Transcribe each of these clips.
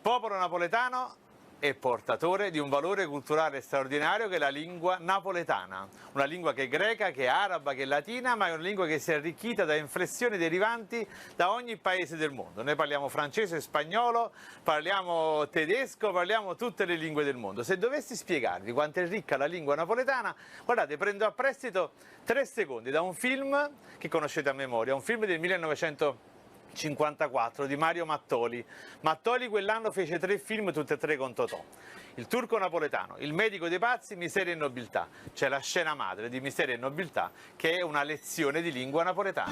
popolo napoletano è portatore di un valore culturale straordinario che è la lingua napoletana, una lingua che è greca, che è araba, che è latina, ma è una lingua che si è arricchita da inflessioni derivanti da ogni paese del mondo. Noi parliamo francese, spagnolo, parliamo tedesco, parliamo tutte le lingue del mondo. Se dovessi spiegarvi quanto è ricca la lingua napoletana, guardate, prendo a prestito 3 secondi da un film che conoscete a memoria, un film del 1954 di Mario Mattoli. Mattoli quell'anno fece 3 film, tutti e 3 con Totò. Il turco napoletano, Il medico dei pazzi, Miseria e nobiltà. C'è la scena madre di Miseria e nobiltà che è una lezione di lingua napoletana.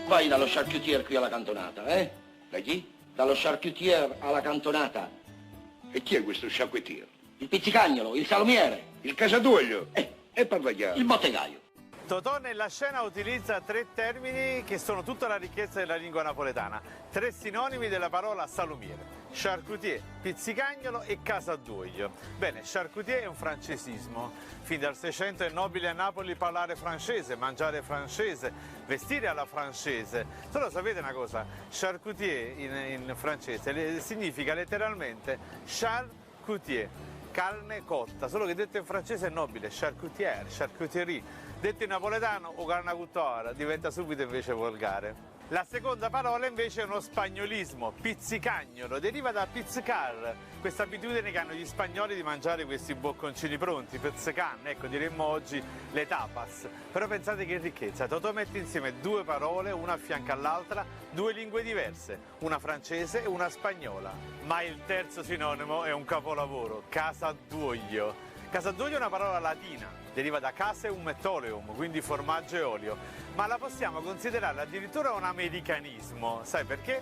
Vai dallo charcutier qui alla cantonata, eh? Da chi? Dallo charcutier alla cantonata. E chi è questo sciacquettiero? Il pizzicagnolo, il salumiere, Il casatuoglio? E parla chiaro. il bottegaio. Totò nella scena utilizza 3 termini che sono tutta la ricchezza della lingua napoletana, 3 sinonimi della parola salumiere: charcutier, pizzicagnolo e casaduoglio. Bene, charcutier è un francesismo. Fin dal 600 è nobile a Napoli parlare francese, mangiare francese, vestire alla francese. Solo sapete una cosa, charcutier in francese significa letteralmente charcutier, carne cotta, solo che detto in francese è nobile, charcutier, charcuterie. Detto in napoletano, o carne cottora, diventa subito invece volgare. La seconda parola invece è uno spagnolismo, pizzicagnolo, deriva da pizzicar, questa abitudine che hanno gli spagnoli di mangiare questi bocconcini pronti, pizzican, ecco diremmo oggi le tapas. Però pensate che ricchezza, Totò mette insieme 2 parole, una a fianco all'altra, 2 lingue diverse, una francese e una spagnola. Ma il terzo sinonimo è un capolavoro, casaduoglio. Casaduoglio è una parola latina, deriva da caseum et oleum, quindi formaggio e olio, ma la possiamo considerare addirittura un americanismo. Sai perché?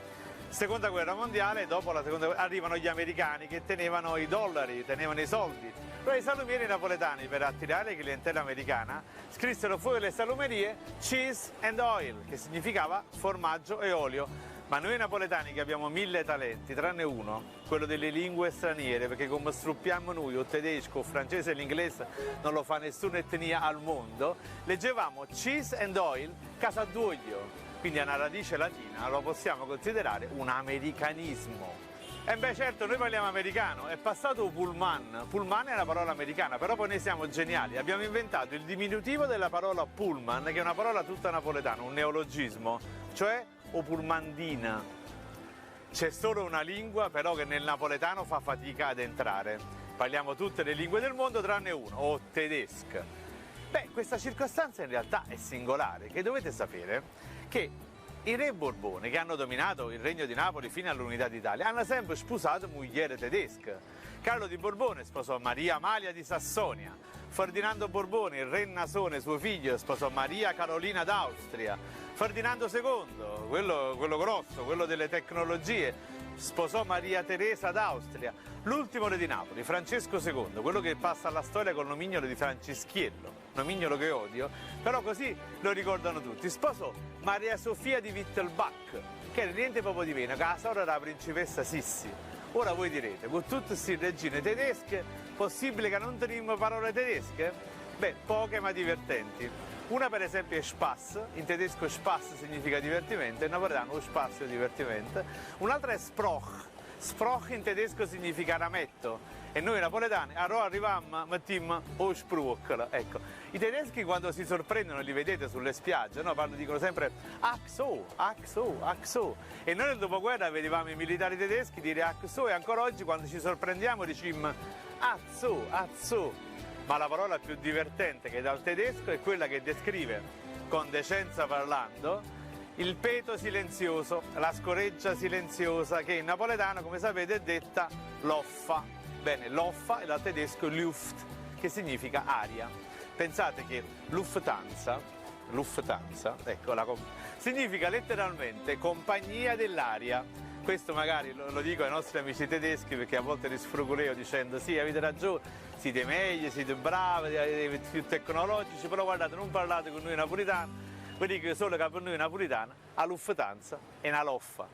Seconda guerra mondiale, dopo la seconda guerra, arrivano gli americani che tenevano i dollari, tenevano i soldi. Però i salumieri napoletani, per attirare la clientela americana, scrissero fuori le salumerie cheese and oil, che significava formaggio e olio. Ma noi napoletani che abbiamo 1000 talenti, tranne uno, quello delle lingue straniere, perché come struppiamo noi, o tedesco, o francese e l'inglese, non lo fa nessuna etnia al mondo, leggevamo cheese and oil, casaduoglio, quindi ha una radice latina, lo possiamo considerare un americanismo. E beh certo, noi parliamo americano, è passato pullman, pullman è una parola americana, però poi noi siamo geniali, abbiamo inventato il diminutivo della parola pullman, che è una parola tutta napoletana, un neologismo, cioè o pullmandina. C'è solo una lingua però che nel napoletano fa fatica ad entrare. Parliamo tutte le lingue del mondo tranne uno, o tedesco. Beh, questa circostanza in realtà è singolare, che dovete sapere che i re Borbone, che hanno dominato il regno di Napoli fino all'unità d'Italia, hanno sempre sposato moglie tedesche. Carlo di Borbone sposò Maria Amalia di Sassonia, Ferdinando Borbone, il re Nasone, suo figlio, sposò Maria Carolina d'Austria, Ferdinando II, quello grosso, quello delle tecnologie, sposò Maria Teresa d'Austria. L'ultimo re di Napoli, Francesco II, quello che passa alla storia col nomignolo di Francischiello, nomignolo che odio, però così lo ricordano tutti, sposò Maria Sofia di Wittelbach, che era niente proprio di meno, che la sorella della principessa Sissi. Ora voi direte, con tutte queste regine tedesche, possibile che non teniamo parole tedesche? Beh, poche ma divertenti. Una per esempio è Spaß, in tedesco Spaß significa divertimento, in napoletano Spaß è divertimento. Un'altra è Sproch, Sproch in tedesco significa rametto, e noi napoletani arriviamo, mettiamo o Spruch. Ecco, i tedeschi quando si sorprendono li vedete sulle spiagge, no? Dicono sempre ach so, ach so, ach so. E noi nel dopoguerra vedevamo i militari tedeschi dire ach so, e ancora oggi quando ci sorprendiamo diciamo azzo, azzo. Ma la parola più divertente che dal tedesco è quella che descrive, con decenza parlando, il peto silenzioso, la scoreggia silenziosa, che in napoletano, come sapete, è detta loffa. Bene, loffa è dal tedesco Luft, che significa aria. Pensate che Lufthansa, ecco, significa letteralmente compagnia dell'aria. Questo magari lo dico ai nostri amici tedeschi perché a volte li sfrugoleo dicendo sì, avete ragione, siete meglio, siete bravi, siete più tecnologici, però guardate, non parlate con noi napoletani, vi dico solo che per noi napoletani a Lufthansa è una loffa.